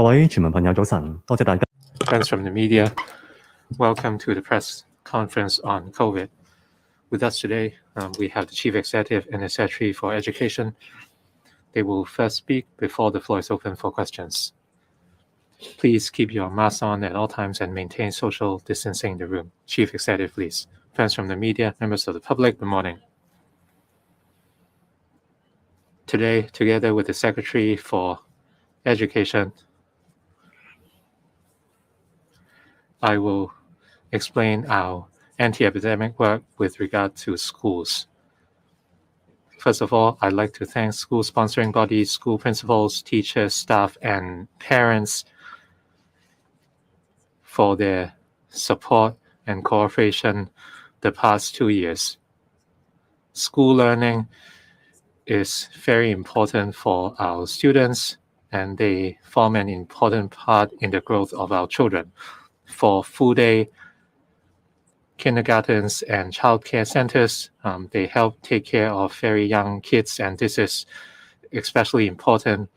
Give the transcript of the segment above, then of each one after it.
位傳媒朋友早晨，多謝大家。Friends from the media, welcome to the press conference on COVID. With us today, we have the Chief Executive and the Secretary for Education. They will first speak before the floor is open for questions. Please keep your mask on at all times and maintain social distancing in the room. Chief Executive, please. Friends from the media, members of the public, good morning. Today, together with the Secretary for Education, I will explain our anti-epidemic work with regard to schools. First of all, I'd like to thank school sponsoring bodies, school principals, teachers, staff, and parents for their support and cooperation the past 2 years. School learning is very important for our students, and they form an important part in the growth of our children. For full-day kindergartens and childcare centers, they help take care of very young kids, and this is especially important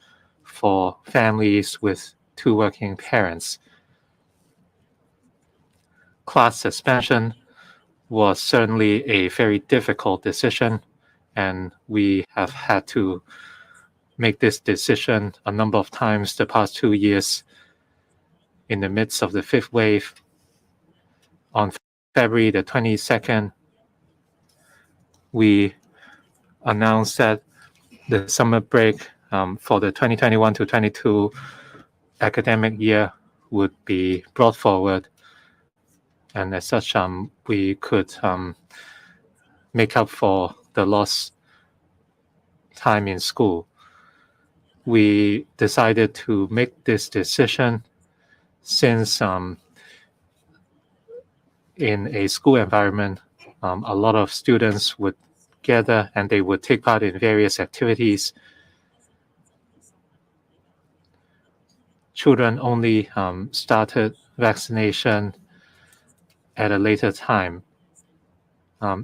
for families with 2 working parents. Class suspension was certainly a very difficult decision, and we have had to make this decision a number of times the past 2 years. In the midst of the 5th wave, on February the 22nd, we announced that the summer break for the 2021 to 22 academic year would be brought forward, and as such, we could make up for the lost time in school. We decided to make this decision since in a school environment, a lot of students would gather and they would take part in various activities. Children only started vaccination at a later time.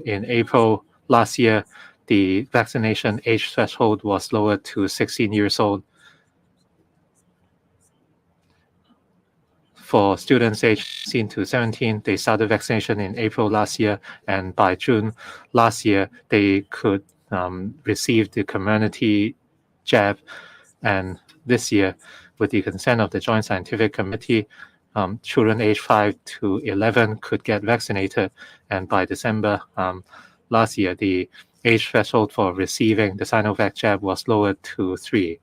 In April last year, the vaccination age threshold was lowered to 16 years old. For students aged 16 to 17, they started vaccination in April last year, and by June last year, they could receive the community jab. And this year, with the consent of the Joint Scientific Committee, children aged 5 to 11 could get vaccinated, and by December last year, the age threshold for receiving the Sinovac jab was lowered to 3.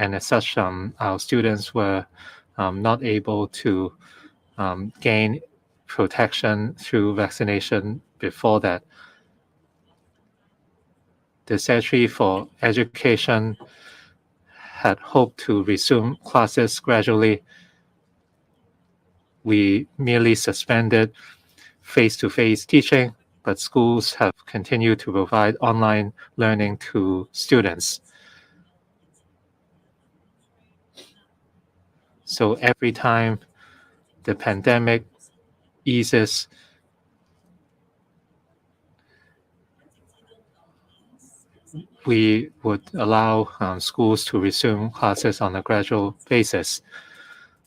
And as such, our students were not able to gain protection through vaccination before that. The Secretary for Education had hoped to resume classes gradually. We merely suspended face-to-face teaching, but schools have continued to provide online learning to students. So every time the pandemic eases, we would allow schools to resume classes on a gradual basis.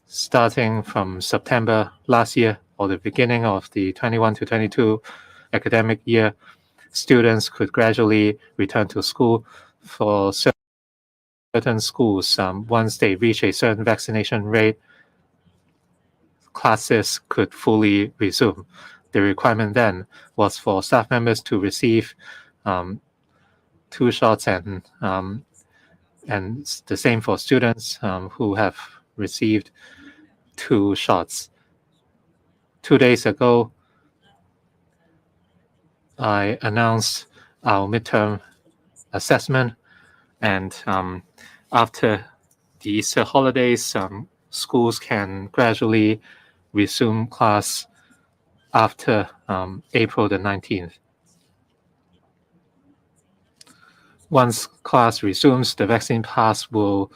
Starting from September last year, or the beginning of the 21 to 22 academic year, students could gradually return to school. For certain schools, once they reach a certain vaccination rate, classes could fully resume. The requirement then was for staff members to receive 2 shots, and the same for students who have received 2 shots. 2 days ago, I announced our midterm assessment, and after the Easter holidays, schools can gradually resume class after April the 19th. Once class resumes, the vaccine pass will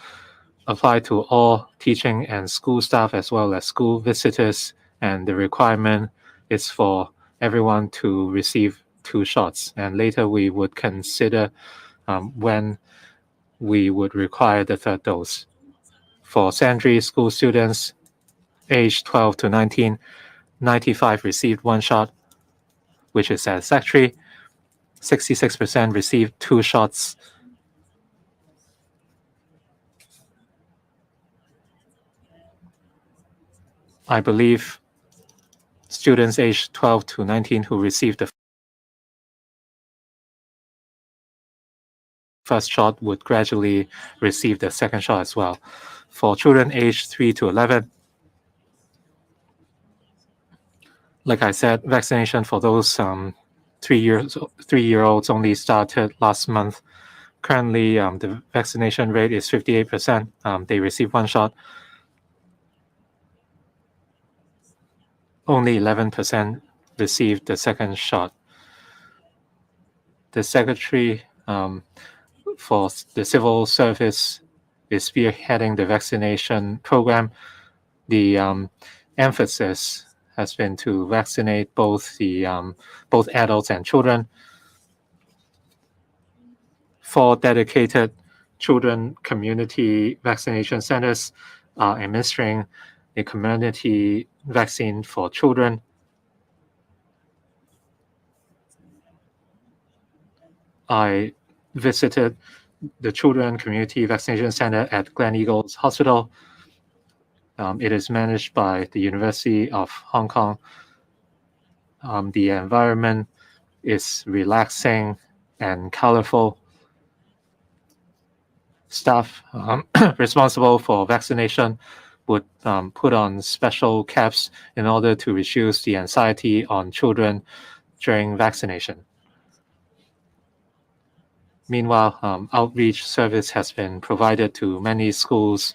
apply to all teaching and school staff as well as school visitors, and the requirement is for everyone to receive 2 shots. And later we would consider when we would require the 3rd dose. For secondary school students aged 12 to 19, 95 received one shot, which is satisfactory. 66% received 2 shots. I believe students aged 12 to 19 who received the first shot would gradually receive the second shot as well. For children aged 3 to 11, like I said, vaccination for those 3-year-olds only started last month. Currently, the vaccination rate is 58%. They received one shot. Only 11% received the second shot. The Secretary for the Civil Service is spearheading the vaccination program. The emphasis has been to vaccinate both adults and children. 4 dedicated children community vaccination centers are administering a community vaccine for children. I visited the Children Community Vaccination Center at Gleneagles Hospital. It is managed by the University of Hong Kong. The environment is relaxing and colorful. Staff responsible for vaccination would put on special caps in order to reduce the anxiety on children during vaccination. Meanwhile, outreach service has been provided to many schools,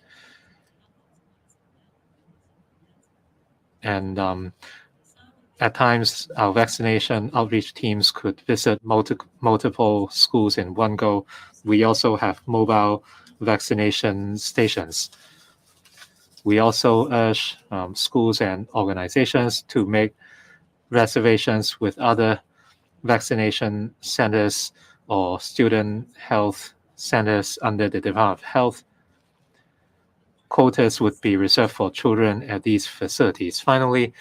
and at times our vaccination outreach teams could visit multiple schools in one go. We also have mobile vaccination stations. We also urge schools and organizations to make reservations with other vaccination centers or student health centers under the Department of Health. Quotas would be reserved for children at these facilities. Finally,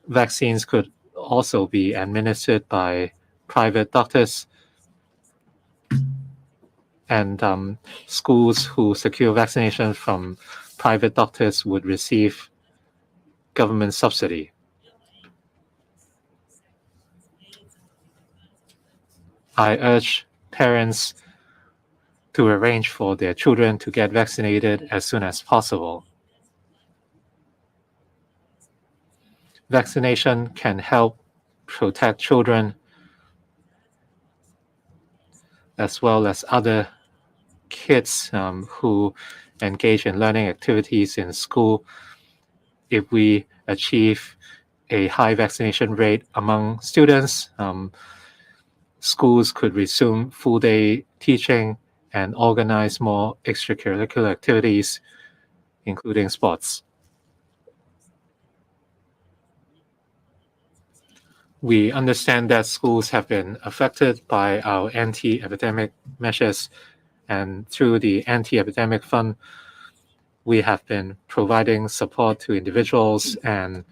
vaccines could also be administered by private doctors, and schools who secure vaccination from private doctors would receive government subsidy. I urge parents to arrange for their children to get vaccinated as soon as possible. Vaccination can help protect children as well as other kids who engage in learning activities in school. If we achieve a high vaccination rate among students, schools could resume full-day teaching and organize more extracurricular activities, including sports. We understand that schools have been affected by our anti-epidemic measures, and through the anti-epidemic fund, we have been providing support to individuals, and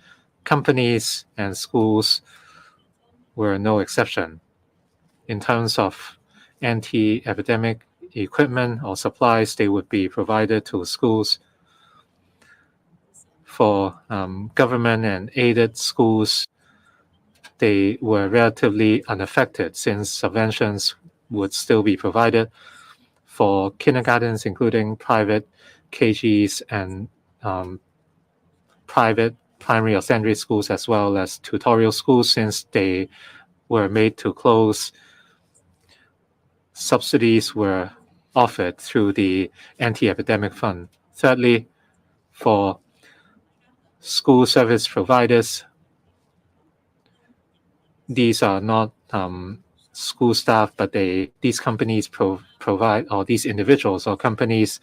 companies and schools were no exception. In terms of anti-epidemic equipment or supplies, they would be provided to schools. For government and aided schools, they were relatively unaffected since subventions would still be provided. For kindergartens, including private KGs and private primary or secondary schools, as well as tutorial schools, since they were made to close, subsidies were offered through the anti-epidemic fund. Thirdly, for school service providers, these are not school staff, but these companies provide, or these individuals or companies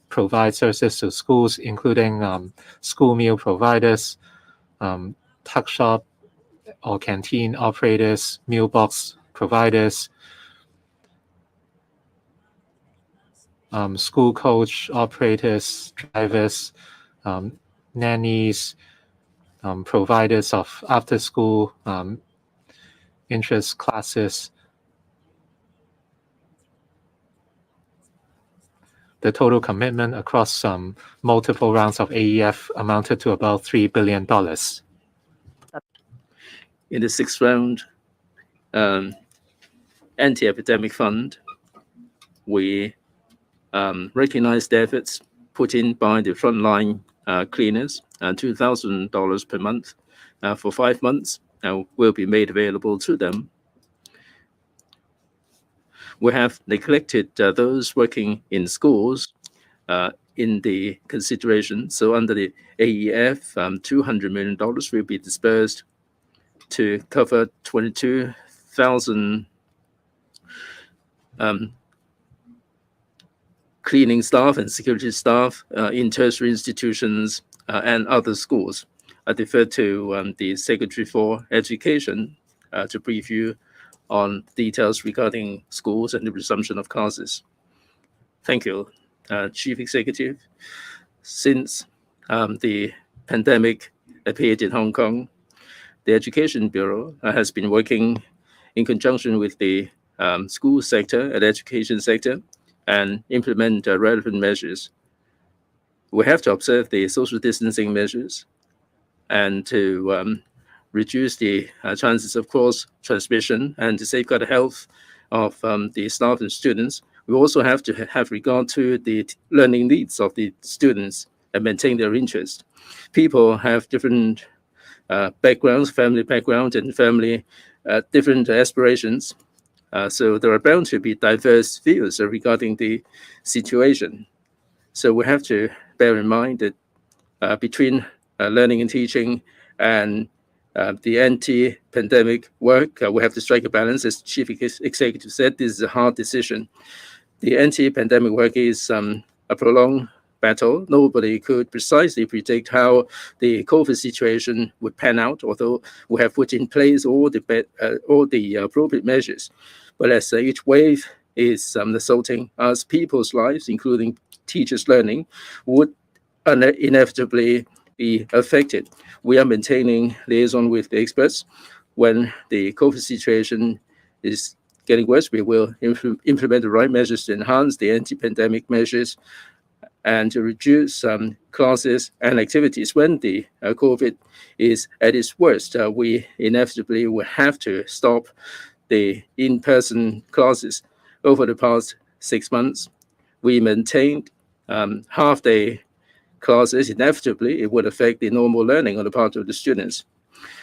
provide services to schools, including school meal providers, tuck shop or canteen operators, meal box providers. school coach, operators, drivers, nannies, providers of after-school interest classes. The total commitment across multiple rounds of AEF amounted to about $3 billion. In the sixth round, anti-epidemic fund, we recognize the efforts put in by the frontline cleaners, $2,000 per month for 5 months will be made available to them. We have neglected those working in schools in the consideration. So under the AEF, $200 million will be dispersed to cover 22,000 cleaning staff and security staff in tertiary institutions and other schools. I defer to the Secretary for Education to brief you on details regarding schools and the resumption of classes. Thank you, Chief Executive. Since the pandemic appeared in Hong Kong, the Education Bureau has been working in conjunction with the school sector and education sector and implement relevant measures. We have to observe the social distancing measures and to reduce the chances of cross transmission and to safeguard the health of the staff and students. We also have to have regard to the learning needs of the students and maintain their interest. People have different backgrounds, family background, and family different aspirations. So there are bound to be diverse views regarding the situation. So we have to bear in mind that between learning and teaching and the anti-pandemic work, we have to strike a balance. As Chief Executive said, this is a hard decision. The anti-pandemic work is a prolonged battle. Nobody could precisely predict how the COVID situation would pan out, although we have put in place all the appropriate measures. But as each wave is assaulting us, people's lives, including teachers' learning, would inevitably be affected. We are maintaining liaison with the experts. When the COVID situation is getting worse, we will implement the right measures to enhance the anti-pandemic measures and to reduce classes and activities. When the COVID is at its worst, we inevitably will have to stop the in-person classes. Over the past 6 months, we maintained half-day classes. Inevitably, it would affect the normal learning on the part of the students.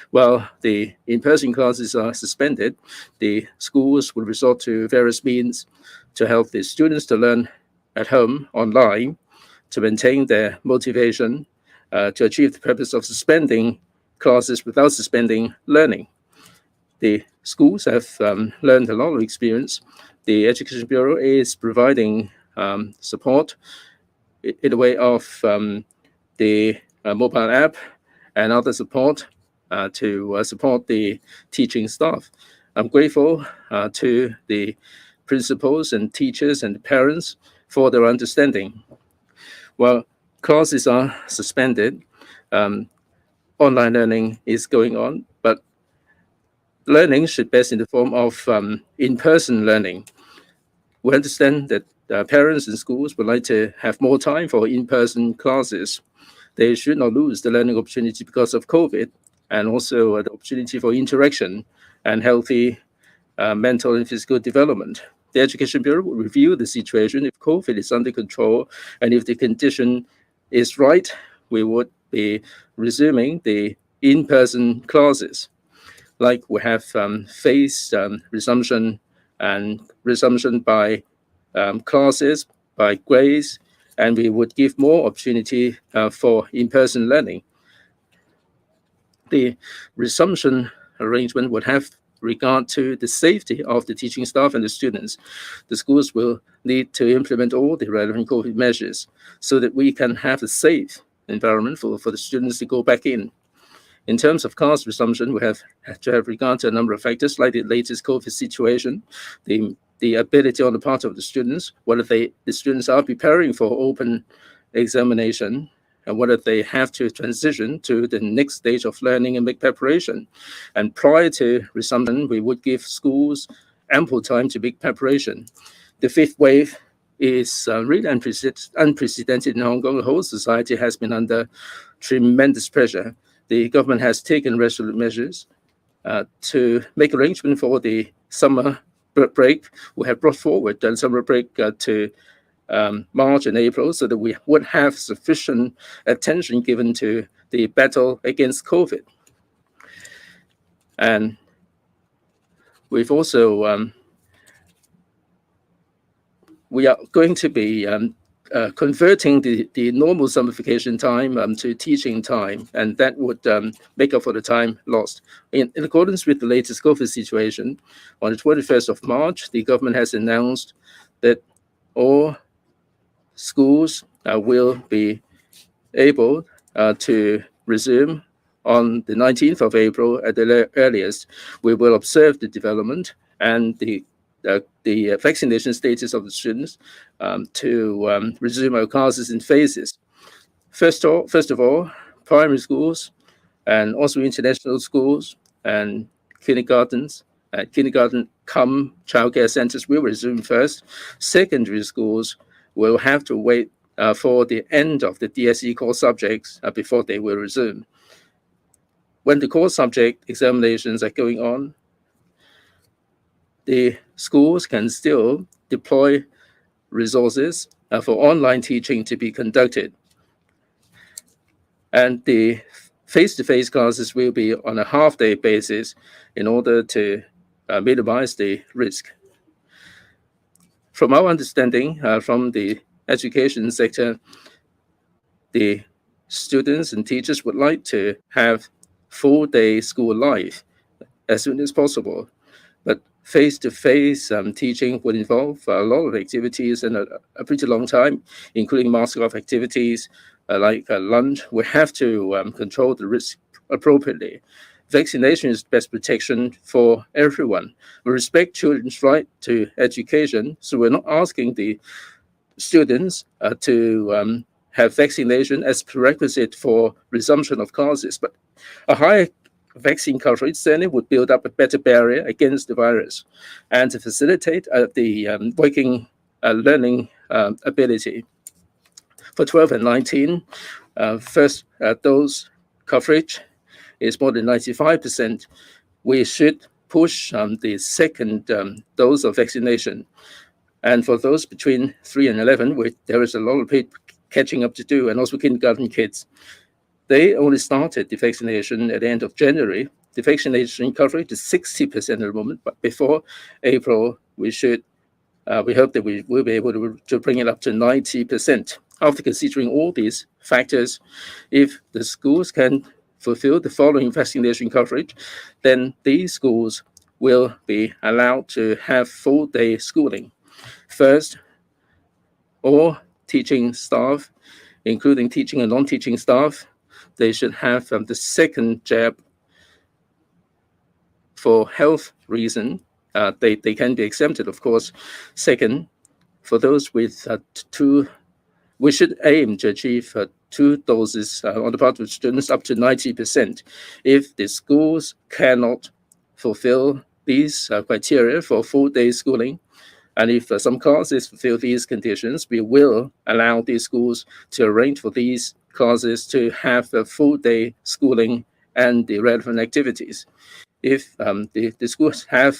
While the in-person classes are suspended, the schools will resort to various means to help the students to learn at home online, to maintain their motivation, to achieve the purpose of suspending classes without suspending learning. The schools have learned a lot of experience. The Education Bureau is providing support in the way of the mobile app and other support to support the teaching staff. I'm grateful to the principals and teachers and parents for their understanding. While classes are suspended, online learning is going on, but learning should best in the form of in-person learning. We understand that parents and schools would like to have more time for in-person classes. They should not lose the learning opportunity because of COVID, and also the opportunity for interaction and healthy mental and physical development. The Education Bureau will review the situation. If COVID is under control and if the condition is right, we would be resuming the in-person classes. Like we have phased resumption and resumption by classes, by grades, and we would give more opportunity for in-person learning. The resumption arrangement would have regard to the safety of the teaching staff and the students. The schools will need to implement all the relevant COVID measures so that we can have a safe environment for the students to go back in. In terms of class resumption, we have to have regard to a number of factors like the latest COVID situation, the the ability on the part of the students, whether the students are preparing for open examination and whether they have to transition to the next stage of learning and make preparation. And prior to resumption, we would give schools ample time to make preparation. The fifth wave is really unprecedented in Hong Kong. The whole society has been under tremendous pressure. The government has taken resolute measures to make arrangement for the summer break. We have brought forward the summer break to March and April so that we would have sufficient attention given to the battle against COVID. And we've also, we are going to be converting the normal summer vacation time to teaching time, and that would make up for the time lost. In accordance with the latest COVID situation, on the 21st of March, the government has announced that all schools will be able to resume on the 19th of April at the earliest. We will observe the development and the vaccination status of the students to resume our classes in phases. First of all, primary schools and also international schools and kindergartens, kindergarten cum childcare centers will resume first. Secondary schools will have to wait for the end of the DSE core subjects before they will resume. When the core subject examinations are going on, the schools can still deploy resources for online teaching to be conducted. And the face-to-face classes will be on a half-day basis in order to minimize the risk. From our understanding from the education sector, the students and teachers would like to have full-day school life as soon as possible. But face-to-face teaching would involve a lot of activities and a pretty long time, including mask-off activities like lunch. We have to control the risk appropriately. Vaccination is best protection for everyone. We respect children's right to education, so we're not asking the students to have vaccination as prerequisite for resumption of classes, but a higher vaccine coverage certainly would build up a better barrier against the virus and to facilitate the working learning ability. For 12 and 19, first dose coverage is more than 95%. We should push the second dose of vaccination. And for those between 3 and 11, there is a lot of catching up to do, and also kindergarten kids. They only started the vaccination at the end of January. The vaccination coverage is 60% at the moment, but before April, we hope that we will be able to bring it up to 90%. After considering all these factors, if the schools can fulfill the following vaccination coverage, then these schools will be allowed to have full-day schooling. First, all teaching staff, including teaching and non-teaching staff, they should have the second jab for health reason. They can be exempted, of course. Second, for those with we should aim to achieve 2 doses on the part of students up to 90%. If the schools cannot fulfill these criteria for full-day schooling, and if some classes fulfill these conditions, we will allow these schools to arrange for these classes to have a full-day schooling and the relevant activities. If the schools have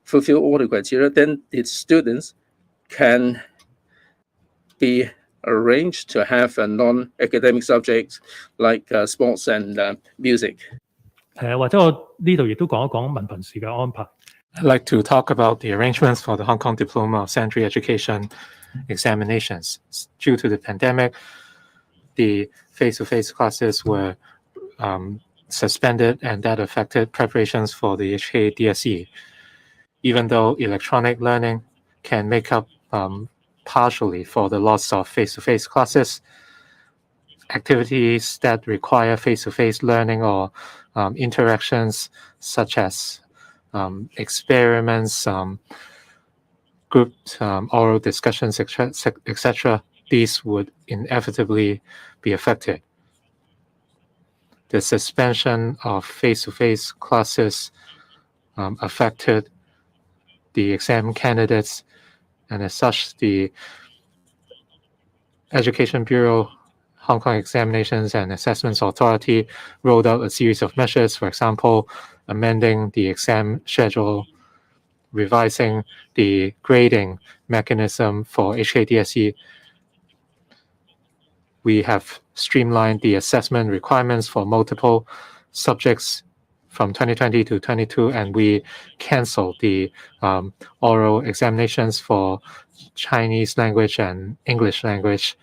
fulfilled all the criteria, then the students can be arranged to have non-academic subjects like sports and music. 或者我呢度亦都講一講文憑試嘅安排。I'd like to talk about the arrangements for the Hong Kong Diploma of Secondary Education examinations. Due to the pandemic, the face-to-face classes were suspended, and that affected preparations for the HK DSE. Even though electronic learning can make up partially for the loss of face-to-face classes, activities that require face-to-face learning or interactions such as experiments, group oral discussions, etc., these would inevitably be affected. The suspension of face-to-face classes affected the exam candidates, and as such, the Education Bureau, Hong Kong Examinations and Assessments Authority rolled out a series of measures, for example, amending the exam schedule, revising the grading mechanism for HKDSE. We have streamlined the assessment requirements for multiple subjects from 2020 to 22, and we canceled the oral examinations for Chinese language and English language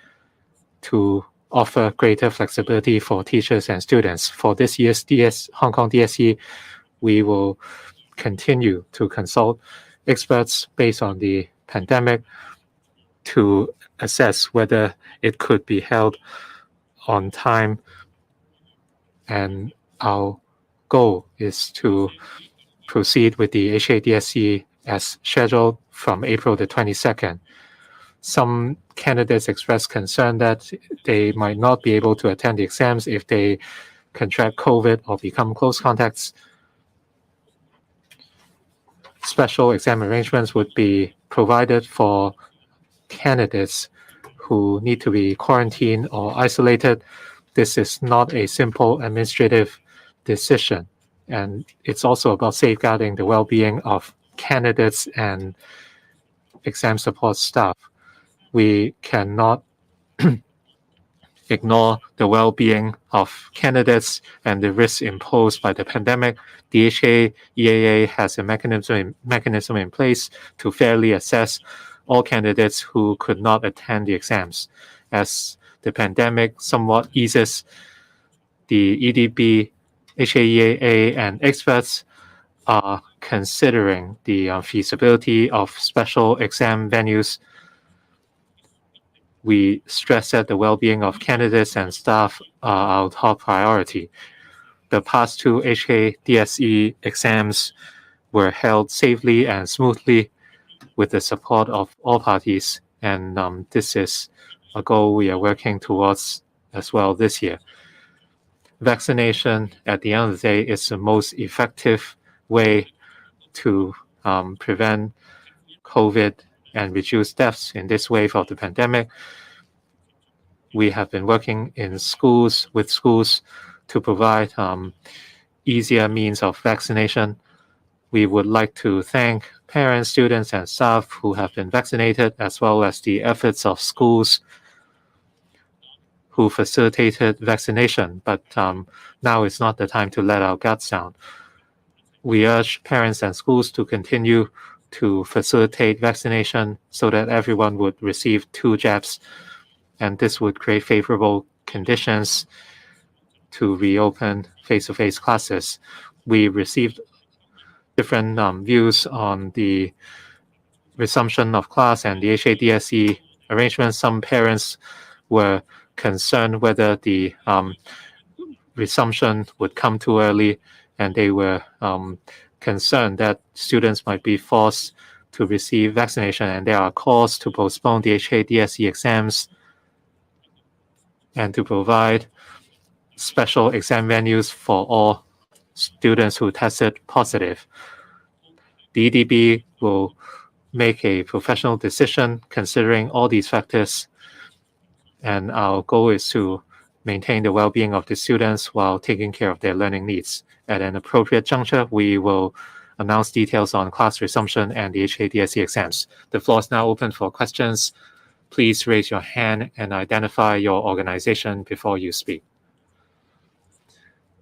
to offer greater flexibility for teachers and students. For this year's Hong Kong DSE, we will continue to consult experts based on the pandemic to assess whether it could be held on time, and our goal is to proceed with the HKDSE as scheduled from April the 22nd. Some candidates expressed concern that they might not be able to attend the exams if they contract COVID or become close contacts. Special exam arrangements would be provided for candidates who need to be quarantined or isolated. This is not a simple administrative decision, and it's also about safeguarding the well-being of candidates and exam support staff. We cannot ignore the well-being of candidates and the risks imposed by the pandemic. The HKEAA has a mechanism in place to fairly assess all candidates who could not attend the exams. As the pandemic somewhat eases, the EDB, HKEAA, and experts are considering the feasibility of special exam venues. We stress that the well-being of candidates and staff are our top priority. The past two HKDSE exams were held safely and smoothly with the support of all parties, and this is a goal we are working towards as well this year. Vaccination, at the end of the day, is the most effective way to prevent COVID and reduce deaths in this wave of the pandemic. We have been working with schools to provide easier means of vaccination. We would like to thank parents, students, and staff who have been vaccinated, as well as the efforts of schools who facilitated vaccination. But now is not the time to let our guards down. We urge parents and schools to continue to facilitate vaccination so that everyone would receive 2 jabs, and this would create favorable conditions to reopen face-to-face classes. We received different views on the resumption of class and the HKDSE arrangements. Some parents were concerned whether the resumption would come too early, and they were concerned that students might be forced to receive vaccination, and there are calls to postpone the HKDSE exams and to provide special exam venues for all students who tested positive. The EDB will make a professional decision considering all these factors, and our goal is to maintain the well-being of the students while taking care of their learning needs. At an appropriate juncture, we will announce details on class resumption and the HKDSE exams. The floor is now open for questions. Please raise your hand and identify your organization before you speak.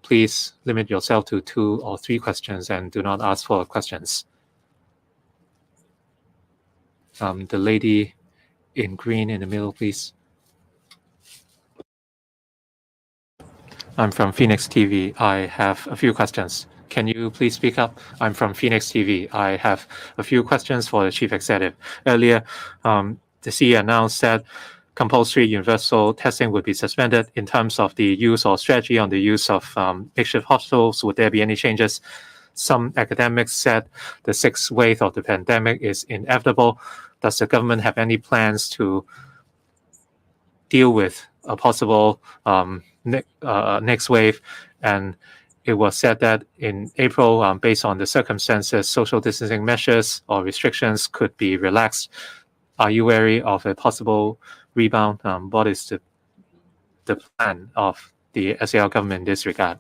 Please limit yourself to 2 or 3 questions and do not ask for questions. The lady in green in the middle, please. I'm from Phoenix TV. I have a few questions. Can you please speak up? I'm from Phoenix TV. I have a few questions for the Chief Executive. Earlier, the CEO announced that compulsory universal testing would be suspended. In terms of the use or strategy on the use of makeshift hospitals, would there be any changes? some academics said the sixth wave of the pandemic is inevitable. Does the government have any plans to deal with a possible next wave? And it was said that in April, based on the circumstances, social distancing measures or restrictions could be relaxed. Are you wary of a possible rebound? What is the plan of the SAR government in this regard?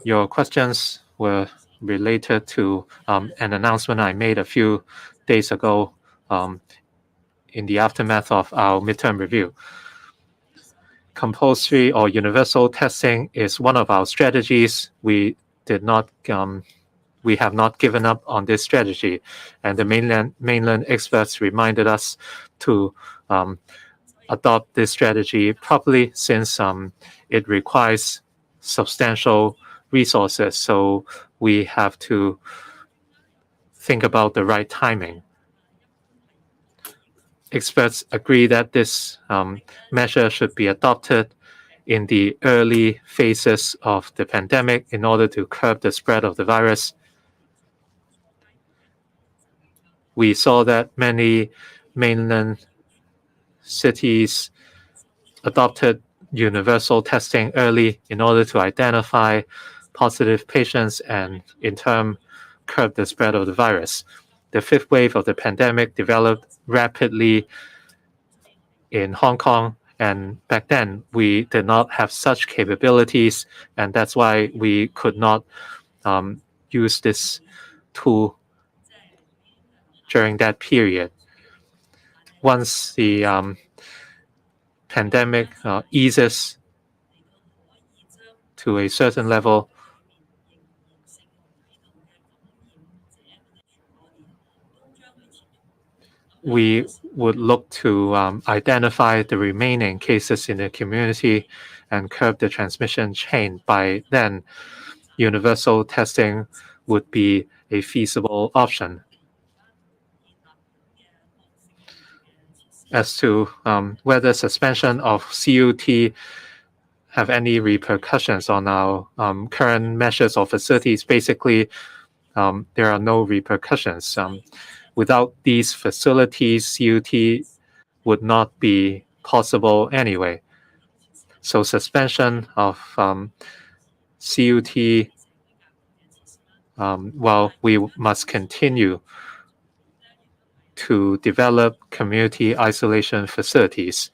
Your questions were related to an announcement I made a few days ago in the aftermath of our midterm review. Compulsory or universal testing is one of our strategies. We have not given up on this strategy, and the mainland experts reminded us to adopt this strategy properly, since it requires substantial resources. So we have to think about the right timing. Experts agree that this measure should be adopted in the early phases of the pandemic in order to curb the spread of the virus. We saw that many mainland cities adopted universal testing early in order to identify positive patients and in turn curb the spread of the virus. The fifth wave of the pandemic developed rapidly in Hong Kong, and back then we did not have such capabilities, and that's why we could not use this tool during that period. Once the pandemic eases to a certain level, we would look to identify the remaining cases in the community and curb the transmission chain. By then, universal testing would be a feasible option. As to whether suspension of CUT have any repercussions on our current measures or facilities, basically there are no repercussions. Without these facilities, CUT would not be possible anyway. So suspension of CUT, while we must continue to develop community isolation facilities.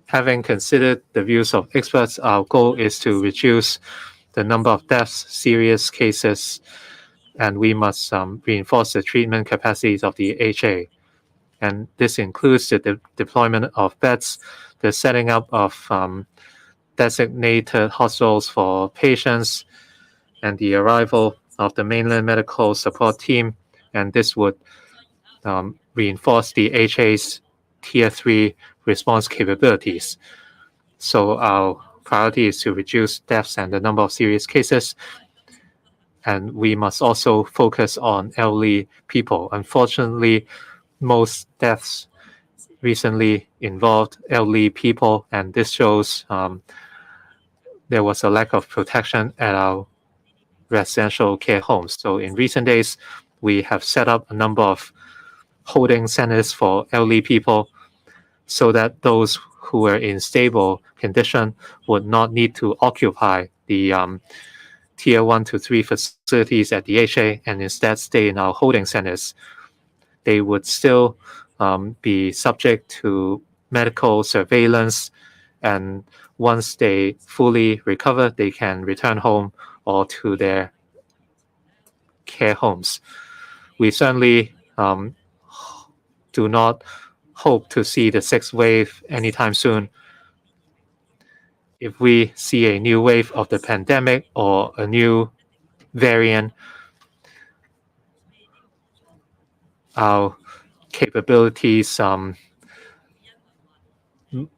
Having considered the views of experts, our goal is to reduce the number of deaths, serious cases, and we must reinforce the treatment capacities of the HA. And this includes the deployment of beds, the setting up of designated hospitals for patients, and the arrival of the mainland medical support team. And this would reinforce the HA's Tier 3 response capabilities. So our priority is to reduce deaths and the number of serious cases. And we must also focus on elderly people. Unfortunately, most deaths recently involved elderly people, and this shows there was a lack of protection at our residential care homes. So in recent days, we have set up a number of holding centers for elderly people so that those who are in stable condition would not need to occupy the Tier 1 to 3 facilities at the HA and instead stay in our holding centers. They would still be subject to medical surveillance, and once they fully recover, they can return home or to their care homes. We certainly do not hope to see the sixth wave anytime soon. If we see a new wave of the pandemic or a new variant, our capabilities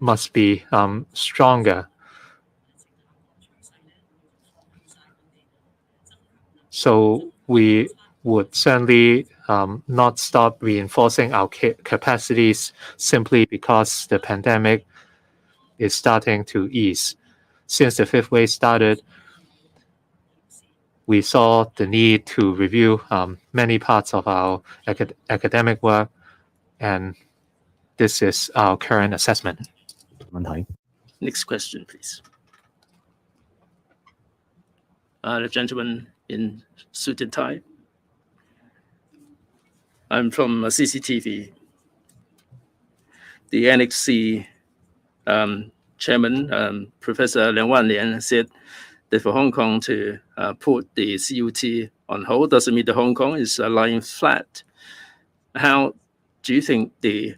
must be stronger. So we would certainly not stop reinforcing our capacities simply because the pandemic is starting to ease. Since the fifth wave started, we saw the need to review many parts of our academic work, and this is our current assessment. 問題。 Next question, please. The gentleman in suit and tie. I'm from CCTV. The NXC chairman, Professor Liang Wanlian, said that for Hong Kong to put the CUT on hold doesn't mean that Hong Kong is lying flat. How do you think the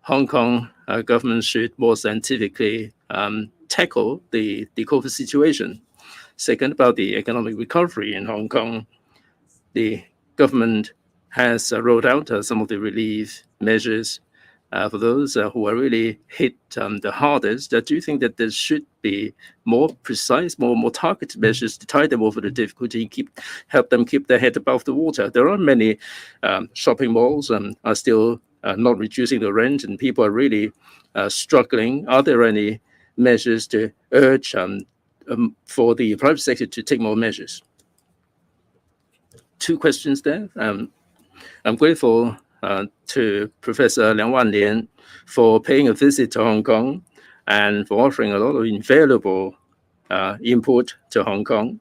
Hong Kong government should more scientifically tackle the COVID situation? Second, about the economic recovery in Hong Kong, the government has rolled out some of the relief measures for those who are really hit the hardest. Do you think that there should be more precise, more targeted measures to tide them over the difficulty, help them keep their head above the water? There are many shopping malls are still not reducing the rent, and people are really struggling. Are there any measures to urge for the private sector to take more measures? Two questions there. I'm grateful to Professor Liang Wanlian for paying a visit to Hong Kong and for offering a lot of invaluable input to Hong Kong.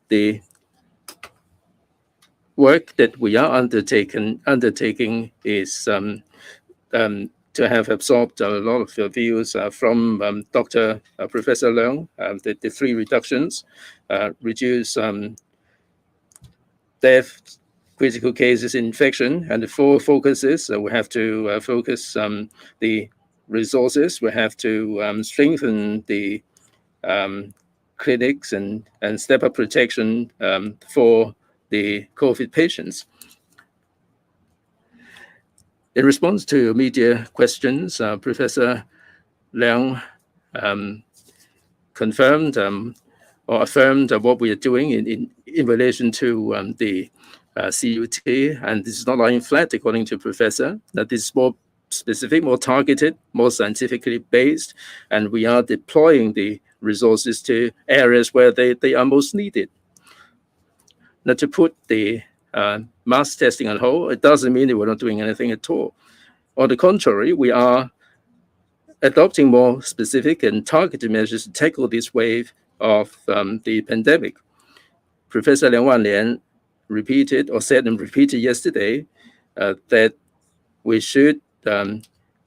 The work that we are undertaking is to have absorbed a lot of views from Dr. Professor Leung, the three reductions, reduce death, critical cases, infection, and the four focuses. We have to focus the resources. We have to strengthen the clinics and step up protection for the COVID patients. In response to media questions, Professor Liang confirmed or affirmed what we are doing in relation to the CUT, and this is not lying flat, according to Professor, that this is more specific, more targeted, more scientifically based, and we are deploying the resources to areas where they are most needed. Now, to put the mass testing on hold, it doesn't mean that we're not doing anything at all. On the contrary, we are adopting more specific and targeted measures to tackle this wave of the pandemic. Professor Liang Wanlian said and repeated yesterday that we should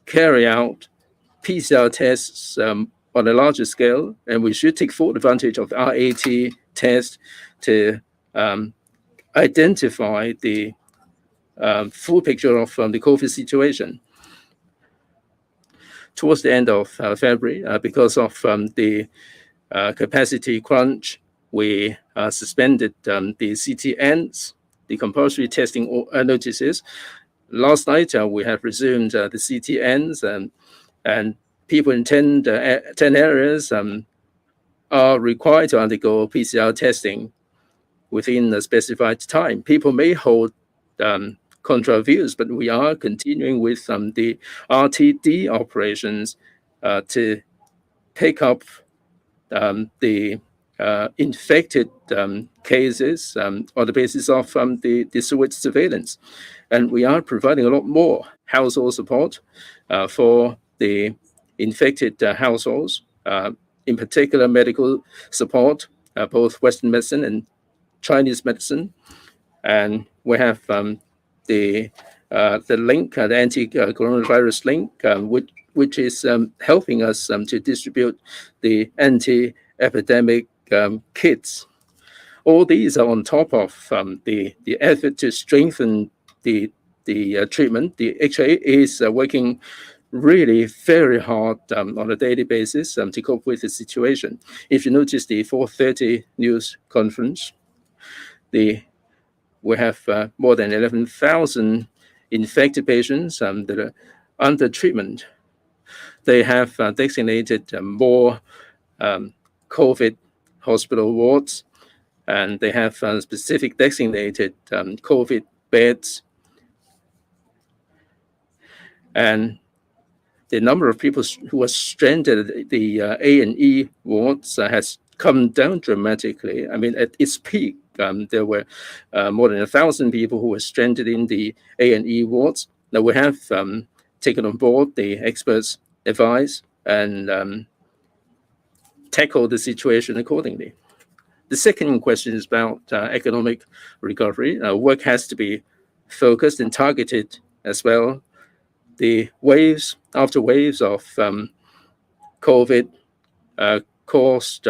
carry out PCR tests on a larger scale, and we should take full advantage of the RAT test to identify the full picture of the COVID situation. Towards the end of February, because of the capacity crunch, we suspended the CTNs, the compulsory testing notices. Last night, we have resumed the CTNs, and people in 10 areas are required to undergo PCR testing within a specified time. People may hold contra views, but we are continuing with the RTD operations to pick up the infected cases on the basis of the sewage surveillance. And we are providing a lot more household support for the infected households, in particular medical support, both Western medicine and Chinese medicine. And we have the link, the anti-coronavirus link, which is helping us to distribute the anti-epidemic kits. All these are on top of the effort to strengthen the treatment. The HA is working really very hard on a daily basis to cope with the situation. If you notice the 4:30 news conference, we have more than 11,000 infected patients that are under treatment. They have designated more COVID hospital wards, and they have specific designated COVID beds. And the number of people who were stranded at the A&E wards has come down dramatically. I mean, at its peak, there were more than 1,000 people who were stranded in the A&E wards. Now we have taken on board the experts' advice and tackle the situation accordingly. The second question is about economic recovery. Work has to be focused and targeted as well. The waves after waves of COVID caused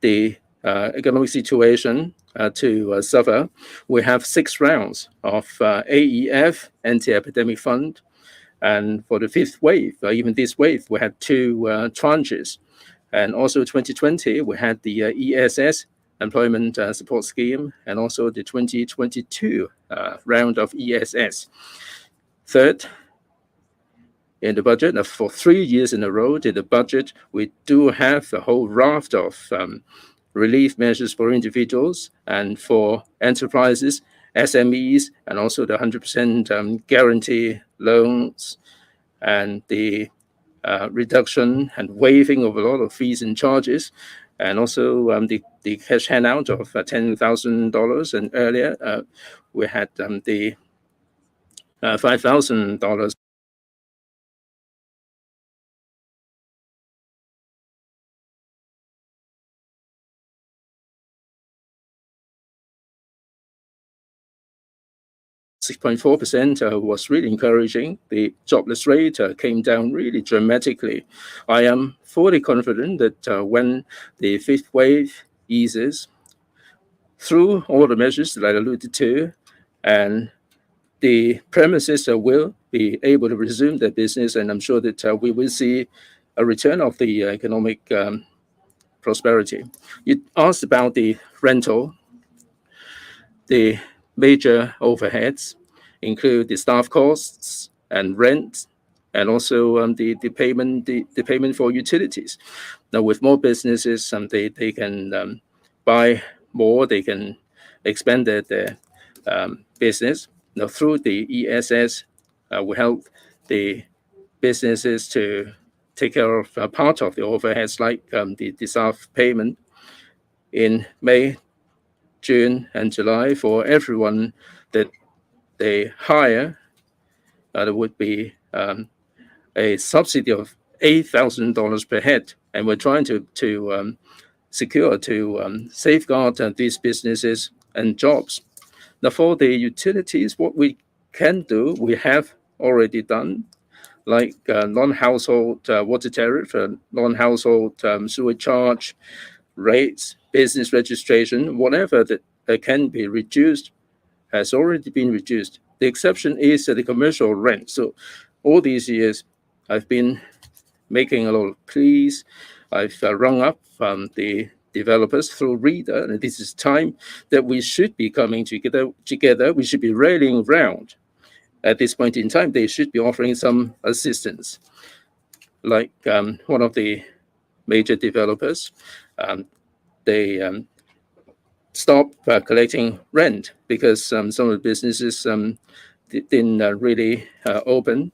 the economic situation to suffer. We have 6 rounds of AEF, Anti-Epidemic Fund, and for the 5th wave, even this wave, we had 2 tranches. And also 2020, we had the ESS, Employment Support Scheme, and also the 2022 round of ESS. Third, in the budget, for 3 years in a row in the budget, we do have a whole raft of relief measures for individuals and for enterprises, SMEs, and also the 100% guarantee loans and the reduction and waiving of a lot of fees and charges, and also the cash handout of $10,000. And earlier, we had the $5,000. 6.4% was really encouraging. The jobless rate came down really dramatically. I am fully confident that when the 5th wave eases, through all the measures that I alluded to, and the premises will be able to resume their business, and I'm sure that we will see a return of the economic prosperity. You asked about the rental. The major overheads include the staff costs and rent, and also the payment for utilities. Now, with more businesses, they can buy more, they can expand their business. Now, through the ESS, we help the businesses to take care of part of the overheads, like the staff payment. In May, June, and July, for everyone that they hire, there would be a subsidy of $8,000 per head, and we're trying to secure, to safeguard these businesses and jobs. Now, for the utilities, what we can do, we have already done, like non-household water tariff, non-household sewer charge rates, business registration, whatever that can be reduced has already been reduced. The exception is the commercial rent. So all these years, I've been making a lot of pleas. I've rung up the developers through Reader, and this is time that we should be coming together. We should be rallying around. At this point in time, they should be offering some assistance. Like one of the major developers, they stopped collecting rent because some of the businesses didn't really open.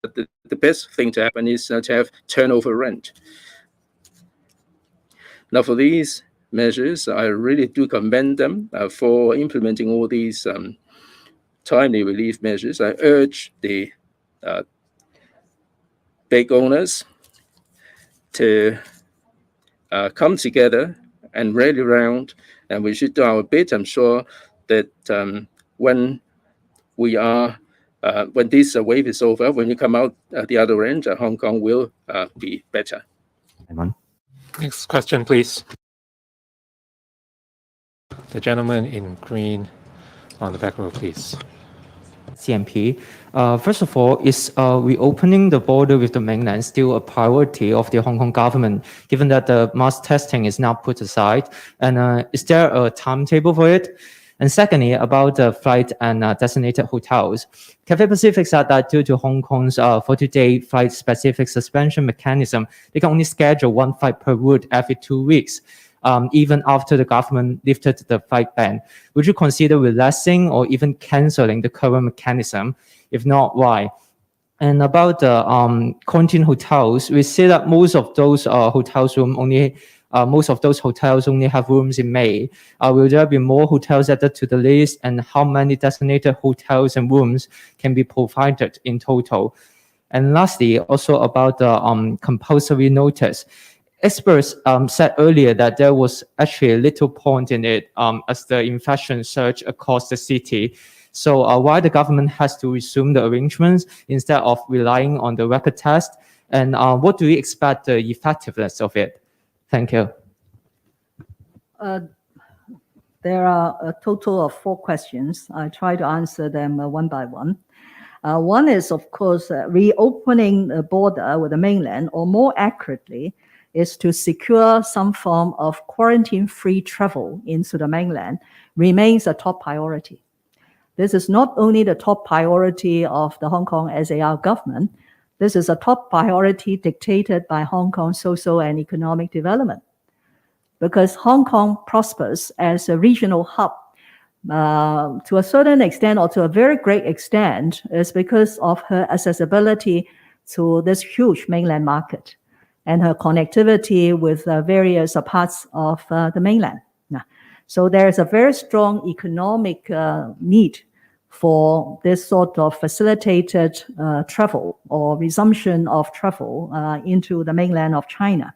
The best thing to happen is to have turnover rent. Now, for these measures, I really do commend them for implementing all these timely relief measures. I urge the big owners to come together and rally around, and we should do our bit. I'm sure that when this wave is over, when you come out at the other end, Hong Kong will be better. Next question, please. The gentleman in green on the back row, please. CMP. First of all, is reopening the border with the mainland still a priority of the Hong Kong government, given that the mass testing is now put aside? And is there a timetable for it? And secondly, about the flight and designated hotels, Cathay Pacific said that due to Hong Kong's 40-day flight-specific suspension mechanism, they can only schedule 1 flight per route every 2 weeks, even after the government lifted the flight ban. Would you consider relaxing or even cancelling the current mechanism? If not, why? And about the quarantine hotels, we see that most of those hotels only have rooms in May. Will there be more hotels added to the list, and how many designated hotels and rooms can be provided in total? And lastly, also about the compulsory notice. Experts said earlier that there was actually little point in it as the infection surged across the city. So why the government has to resume the arrangements instead of relying on the rapid test? And what do you expect the effectiveness of it? Thank you. There are a total of 4 questions. I try to answer them one by one. One is, of course, reopening the border with the mainland, or more accurately, is to secure some form of quarantine-free travel into the mainland, remains a top priority. This is not only the top priority of the Hong Kong SAR government, this is a top priority dictated by Hong Kong's social and economic development. Because Hong Kong prospers as a regional hub to a certain extent, or to a very great extent, is because of her accessibility to this huge mainland market and her connectivity with various parts of the mainland. So there is a very strong economic need for this sort of facilitated travel or resumption of travel into the mainland of China.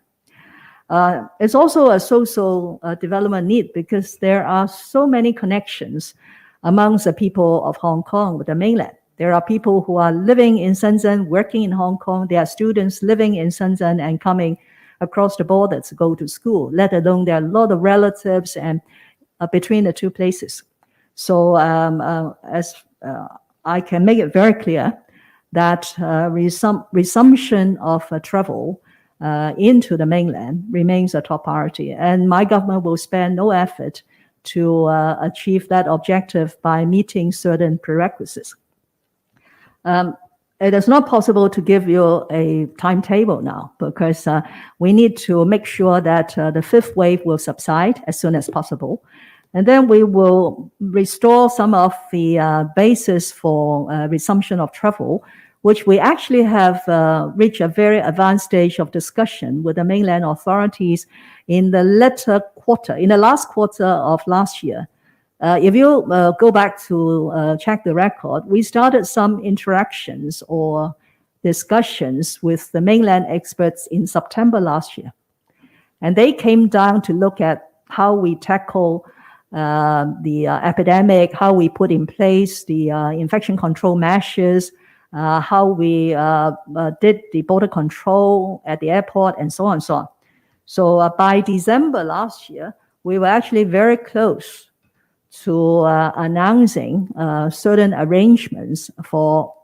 It's also a social development need because there are so many connections amongst the people of Hong Kong with the mainland. There are people who are living in Shenzhen, working in Hong Kong. There are students living in Shenzhen and coming across the border to go to school, let alone there are a lot of relatives and between the two places. So as I can make it very clear that resumption of travel into the mainland remains a top priority. And my government will spare no effort to achieve that objective by meeting certain prerequisites. It is not possible to give you a timetable now because we need to make sure that the 5th wave will subside as soon as possible. And then we will restore some of the basis for resumption of travel, which we actually have reached a very advanced stage of discussion with the mainland authorities in the last quarter of last year. If you go back to check the record, we started some interactions or discussions with the mainland experts in September last year. And they came down to look at how we tackle the epidemic, how we put in place the infection control measures, how we did the border control at the airport, and so on and so on. So by December last year, we were actually very close to announcing certain arrangements for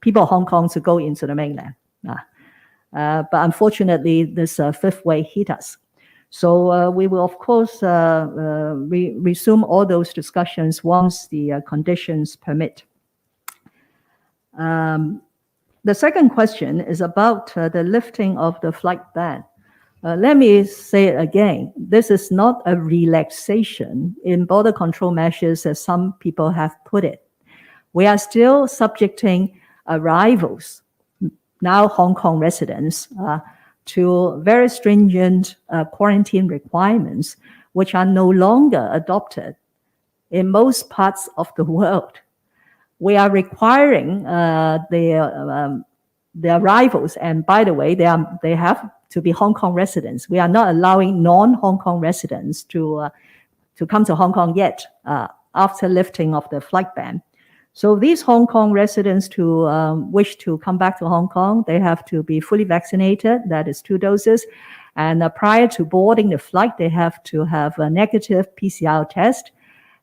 people of Hong Kong to go into the mainland. But unfortunately, this 5th wave hit us. So we will, of course, resume all those discussions once the conditions permit. The second question is about the lifting of the flight ban. Let me say it again. This is not a relaxation in border control measures as some people have put it. We are still subjecting arrivals, now Hong Kong residents, to very stringent quarantine requirements, which are no longer adopted in most parts of the world. We are requiring the arrivals, and by the way, they have to be Hong Kong residents. We are not allowing non-Hong Kong residents to come to Hong Kong yet after lifting of the flight ban. So these Hong Kong residents who wish to come back to Hong Kong, they have to be fully vaccinated, that is 2 doses. And prior to boarding the flight, they have to have a negative PCR test.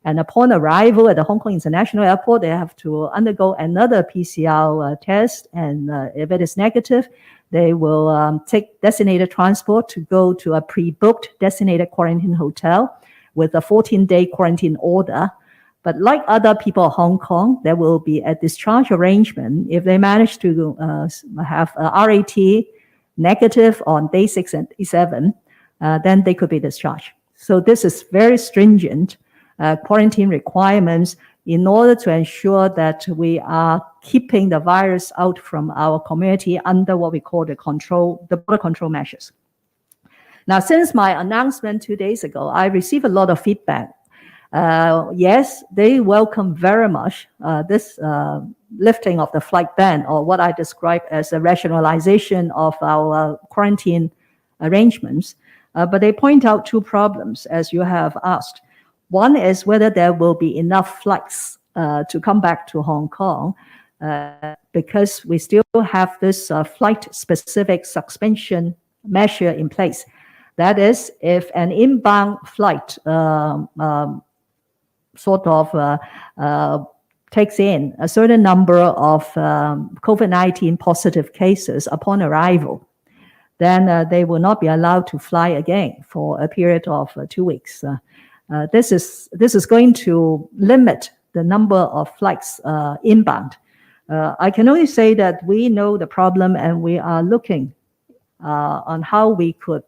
And upon arrival at the Hong Kong International Airport, they have to undergo another PCR test. And if it is negative, they will take designated transport to go to a pre-booked designated quarantine hotel with a 14-day quarantine order. But like other people of Hong Kong, there will be a discharge arrangement. If they manage to have a RAT negative on day 6 and day 7, then they could be discharged. So this is very stringent quarantine requirements in order to ensure that we are keeping the virus out from our community under what we call the border control measures. Now, since my announcement 2 days ago, I received a lot of feedback. Yes, they welcome very much this lifting of the flight ban, or what I describe as a rationalization of our quarantine arrangements. But they point out two problems, as you have asked. One is whether there will be enough flights to come back to Hong Kong, because we still have this flight-specific suspension measure in place. That is, if an inbound flight takes in a certain number of COVID-19 positive cases upon arrival, then they will not be allowed to fly again for a period of 2 weeks. This is going to limit the number of flights inbound. I can only say that we know the problem and we are looking on how we could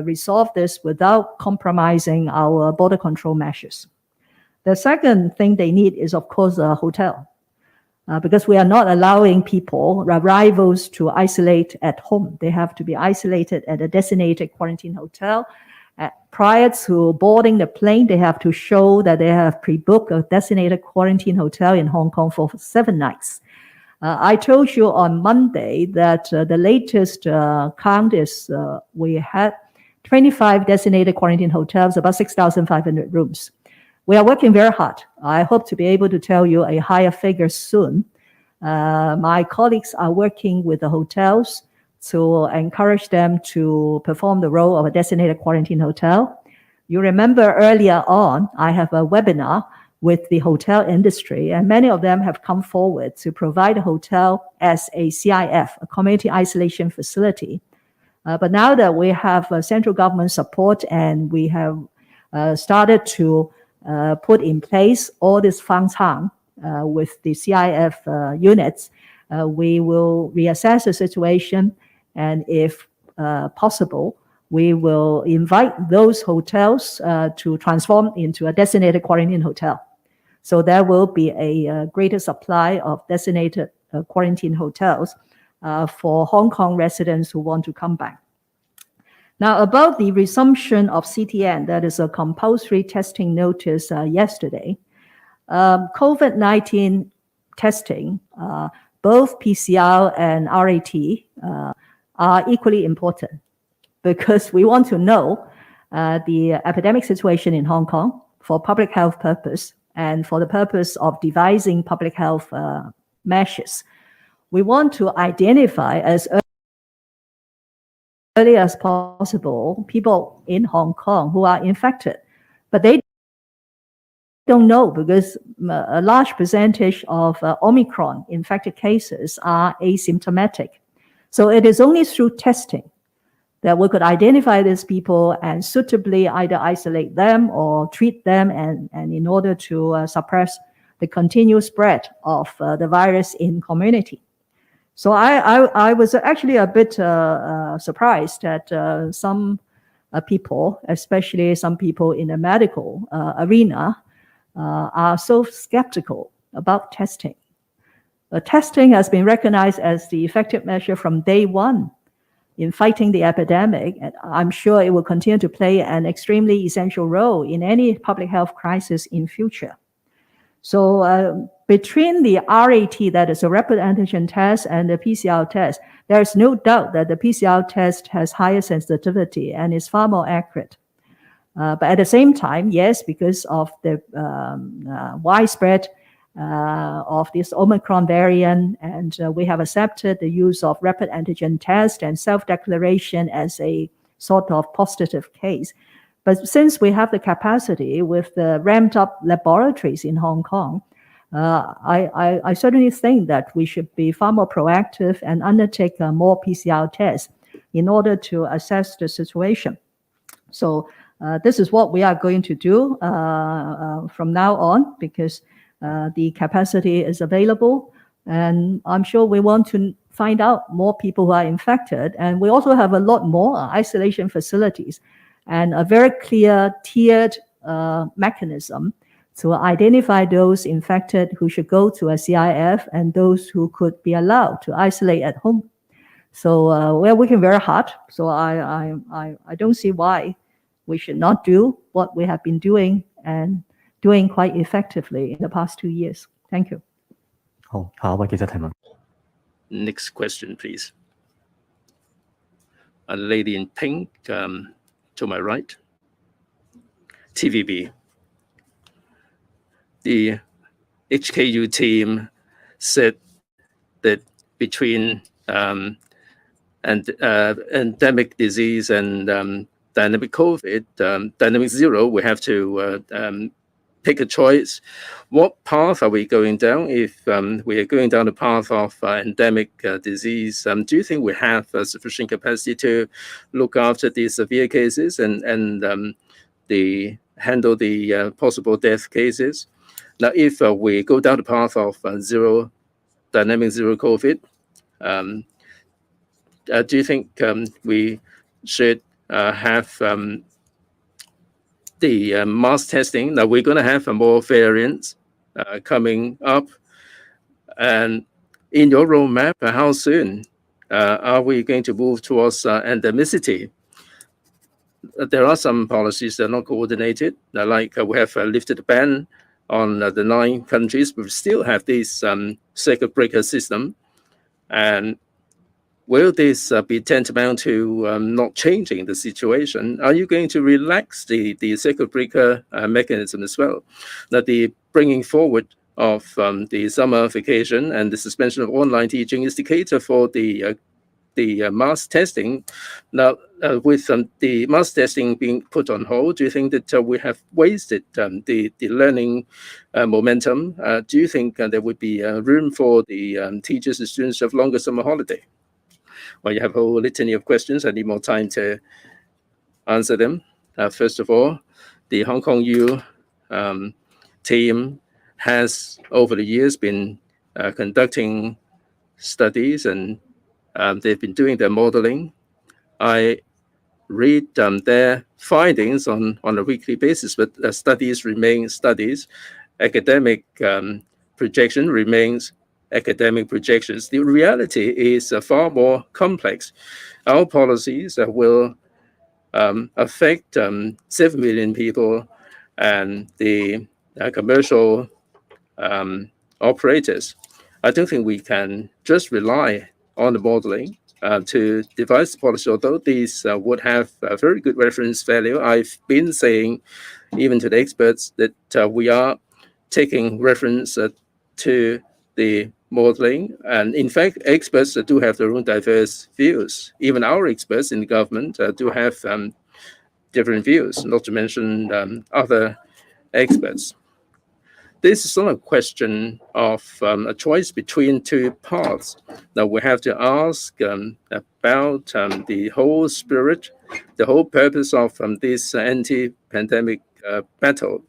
resolve this without compromising our border control measures. The second thing they need is, of course, a hotel, because we are not allowing people, arrivals, to isolate at home. They have to be isolated at a designated quarantine hotel. Prior to boarding the plane, they have to show that they have pre-booked a designated quarantine hotel in Hong Kong for 7 nights. I told you on Monday that the latest count is we had 25 designated quarantine hotels, about 6,500 rooms. We are working very hard. I hope to be able to tell you a higher figure soon. My colleagues are working with the hotels to encourage them to perform the role of a designated quarantine hotel. You remember earlier on, I have a webinar with the hotel industry, and many of them have come forward to provide a hotel as a CIF, a community isolation facility. But now that we have central government support and we have started to put in place all this fangchang with the CIF units, we will reassess the situation, and if possible, we will invite those hotels to transform into a designated quarantine hotel. So there will be a greater supply of designated quarantine hotels for Hong Kong residents who want to come back. Now, about the resumption of CTN, that is a compulsory testing notice yesterday. COVID-19 testing, both PCR and RAT, are equally important, because we want to know the epidemic situation in Hong Kong for public health purpose and for the purpose of devising public health measures. We want to identify as early as possible people in Hong Kong who are infected, but they don't know, because a large percentage of Omicron infected cases are asymptomatic. So it is only through testing that we could identify these people and suitably either isolate them or treat them, and in order to suppress the continued spread of the virus in community. So I was actually a bit surprised that some people, especially some people in the medical arena, are so skeptical about testing. Testing has been recognized as the effective measure from day one in fighting the epidemic, and I'm sure it will continue to play an extremely essential role in any public health crisis in future. So between the RAT, that is a rapid antigen test, and the PCR test, there is no doubt that the PCR test has higher sensitivity and is far more accurate. But at the same time, yes, because of the widespread of this Omicron variant, and we have accepted the use of rapid antigen test and self-declaration as a sort of positive case. But since we have the capacity with the ramped up laboratories in Hong Kong, I certainly think that we should be far more proactive and undertake more PCR tests in order to assess the situation. So this is what we are going to do from now on, because the capacity is available, and I'm sure we want to find out more people who are infected. And we also have a lot more isolation facilities and a very clear tiered mechanism to identify those infected who should go to a CIF and those who could be allowed to isolate at home. So we're working very hard. So I don't see why we should not do what we have been doing and doing quite effectively in the past 2 years. Thank you. 好，下一位記者提問。 Next question, please. A lady in pink to my right. TVB. The HKU team said that between endemic disease and dynamic COVID, dynamic zero, we have to pick a choice. What path are we going down? If we are going down the path of endemic disease, do you think we have sufficient capacity to look after the severe cases and handle the possible death cases? Now, if we go down the path of dynamic zero COVID, do you think we should have the mass testing? Now, we're going to have more variants coming up. And in your roadmap, how soon are we going to move towards endemicity? There are some policies that are not coordinated, like we have lifted the ban on the 9 countries, but we still have this circuit breaker system. And will this be tantamount to not changing the situation? Are you going to relax the circuit breaker mechanism as well? That the bringing forward of the summer vacation and the suspension of online teaching is the cater for the mass testing. Now, with the mass testing being put on hold, do you think that we have wasted the learning momentum? Do you think there would be room for the teachers and students to have longer summer holiday? Well, you have a whole litany of questions. I need more time to answer them. First of all, the Hong Kong U team has, over the years, been conducting studies, and they've been doing their modeling. I read their findings on a weekly basis, but studies remain studies. Academic projection remains academic projections. The reality is far more complex. Our policies will affect 7 million people, and the commercial operators. I don't think we can just rely on the modeling to devise the policy, although these would have a very good reference value. I've been saying, even to the experts, that we are taking reference to the modeling. And in fact, experts do have their own diverse views. Even our experts in the government do have different views, not to mention other experts. This is not a question of a choice between 2 paths. Now, we have to ask about the whole spirit, the whole purpose of this anti-pandemic battle.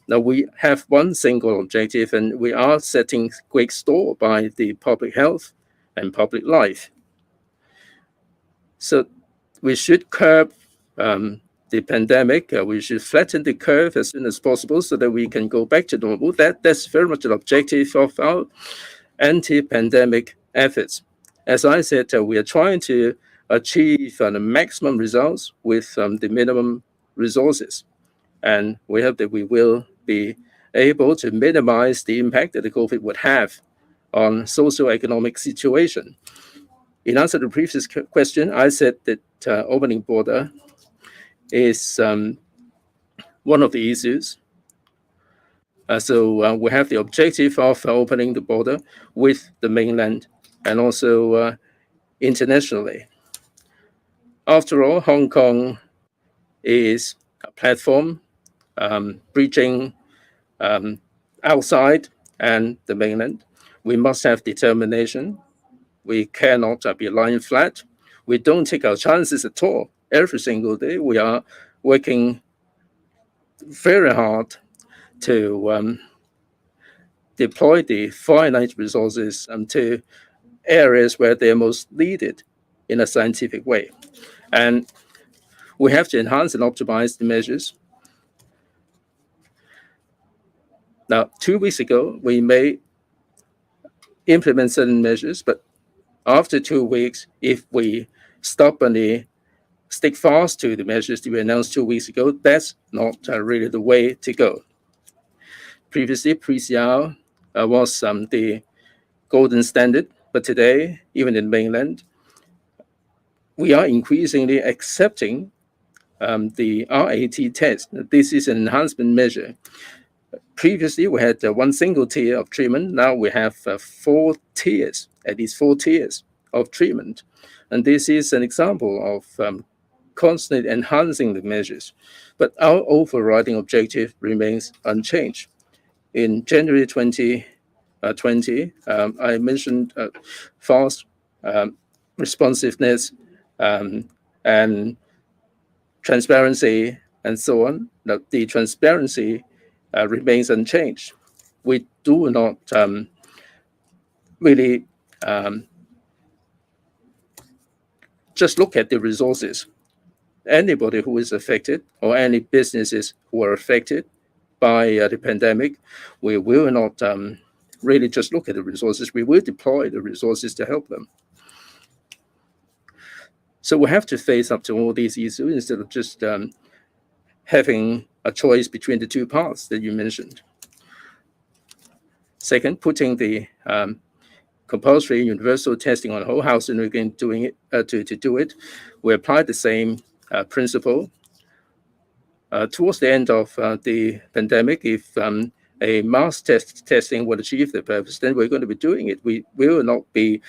Now, we have one single objective, and we are setting great store by the public health and public life. So we should curb the pandemic. We should flatten the curve as soon as possible so that we can go back to normal. That's very much an objective of our anti-pandemic efforts. As I said, we are trying to achieve the maximum results with the minimum resources. And we hope that we will be able to minimize the impact that the COVID would have on socio-economic situation. In answer to the previous question, I said that opening border is one of the issues. So we have the objective of opening the border with the mainland and also internationally. After all, Hong Kong is a platform bridging outside and the mainland. We must have determination. We cannot be lying flat. We don't take our chances at all. Every single day, we are working very hard to deploy the finite resources to areas where they are most needed in a scientific way. And we have to enhance and optimize the measures. Now, 2 weeks ago, we may implement certain measures, but after 2 weeks, if we stubbornly stick fast to the measures that we announced 2 weeks ago, that's not really the way to go. Previously, PCR was the golden standard, but today, even in mainland, we are increasingly accepting the RAT test. This is an enhancement measure. Previously, we had one single tier of treatment. Now we have 4 tiers, at least 4 tiers of treatment. And this is an example of constantly enhancing the measures. But our overriding objective remains unchanged. In January 2020, I mentioned fast responsiveness and transparency and so on. Now, the transparency remains unchanged. We do not really just look at the resources. Anybody who is affected or any businesses who are affected by the pandemic, we will not really just look at the resources. We will deploy the resources to help them. So we have to face up to all these issues instead of just having a choice between the 2 paths that you mentioned. Second, putting the compulsory universal testing on hold. How soon are we going doing it to do it? We apply the same principle. Towards the end of the pandemic, if a mass testing will achieve the purpose, then we're going to be doing it. We will not be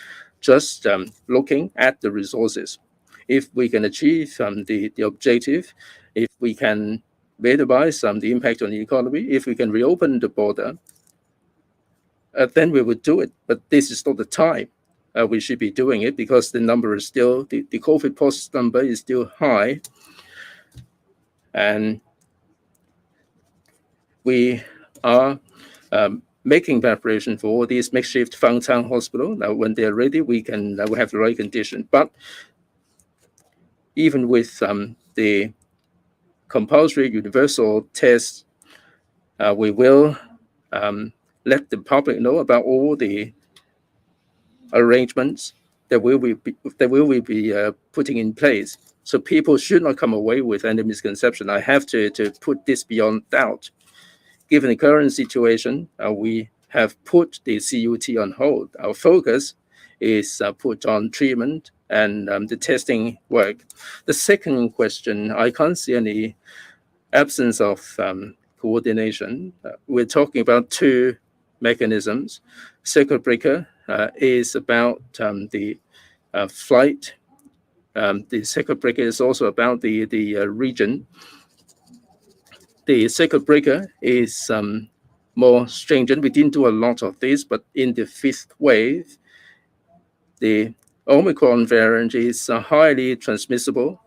just looking at the resources. If we can achieve the objective, if we can minimize the impact on the economy, if we can reopen the border, then we would do it. But this is not the time we should be doing it, because the number is still, the COVID positive number is still high. And we are making preparation for all these makeshift Fangtown hospital. Now, when they're ready, we have the right condition. But even with the compulsory universal test, we will let the public know about all the arrangements that we will be putting in place. So people should not come away with any misconception. I have to put this beyond doubt. Given the current situation, we have put the CUT on hold. Our focus is put on treatment and the testing work. The second question, I can't see any absence of coordination. We're talking about 2 mechanisms. Circuit breaker is about the flight. The circuit breaker is also about the region. The circuit breaker is more stringent. We didn't do a lot of this, but in the 5th wave, the Omicron variant is highly transmissible.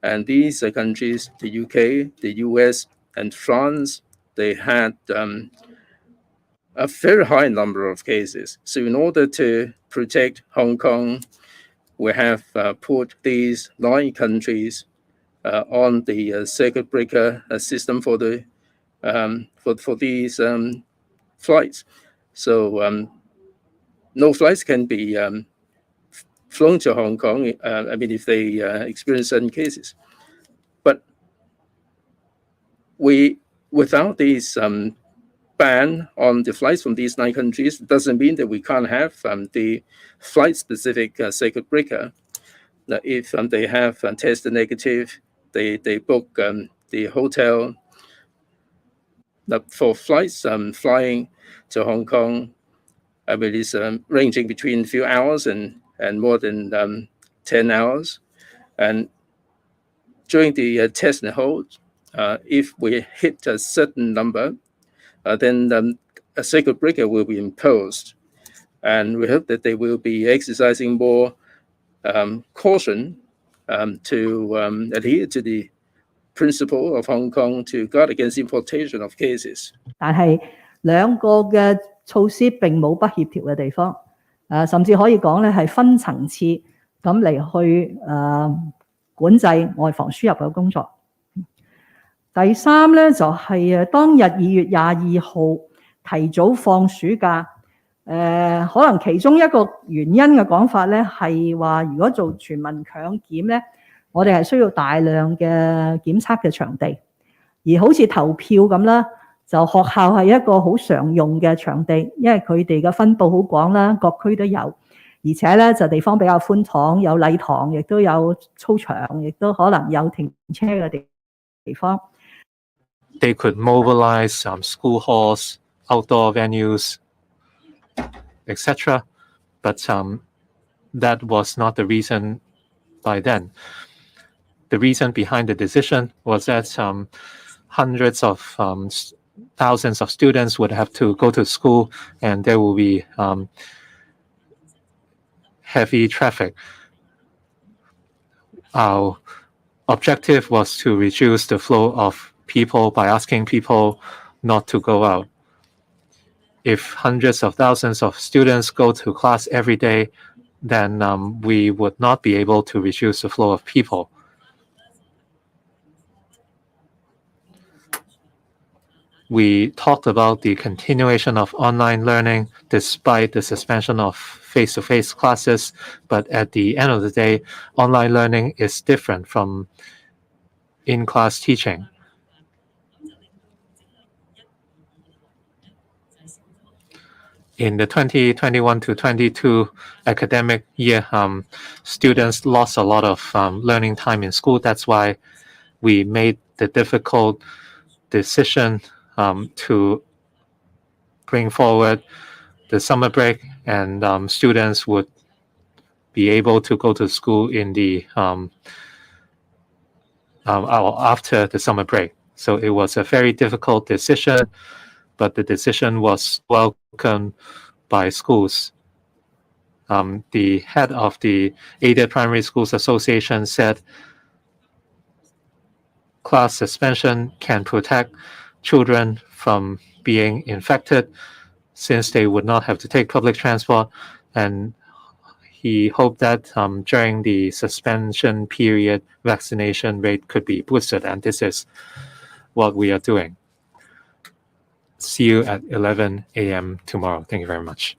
And these countries, the UK, the US, and France, they had a very high number of cases. So in order to protect Hong Kong, we have put these 9 countries on the circuit breaker system for the for these flights. So no flights can be flown to Hong Kong. I mean, if they experience certain cases, but without these ban on the flights from these 9 countries, doesn't mean that we can't have the flight-specific circuit breaker. Now, if they have tested negative, they book the hotel. Now, for flights flying to Hong Kong, I mean, it's ranging between a few hours and more than 10 hours. And during the test and hold, if we hit a certain number, then a circuit breaker will be imposed. And we hope that they will be exercising more caution to adhere to the principle of Hong Kong to guard against importation of cases. 但係兩個嘅措施並冇不協調嘅地方，甚至可以講咧係分層次咁嚟去管制外防輸入嘅工作。第三咧就係當日2月22號提早放暑假，可能其中一個原因嘅講法咧係話，如果做全民強檢咧，我哋係需要大量嘅檢測嘅場地，而好似投票咁啦，就學校係一個好常用嘅場地，因為佢哋嘅分佈好廣啦，各區都有，而且咧就地方比較寬敞，有禮堂，亦都有操場，亦都可能有停車嘅地方。They could mobilize school halls, outdoor venues, etc. But that was not the reason by then. The reason behind the decision was that hundreds of thousands of students would have to go to school, and there will be heavy traffic. Our objective was to reduce the flow of people by asking people not to go out. If hundreds of thousands of students go to class every day, then we would not be able to reduce the flow of people. We talked about the continuation of online learning despite the suspension of face-to-face classes, but at the end of the day, online learning is different from in-class teaching. In the 2021 to 22 academic year, students lost a lot of learning time in school. That's why we made the difficult decision to bring forward the summer break, and students would be able to go to school in the after the summer break. So it was a very difficult decision, but the decision was welcomed by schools. The head of the Aided Primary Schools Association said class suspension can protect children from being infected since they would not have to take public transport, and he hoped that during the suspension period, vaccination rate could be boosted, and this is what we are doing. See you at 11 a.m. tomorrow. Thank you very much.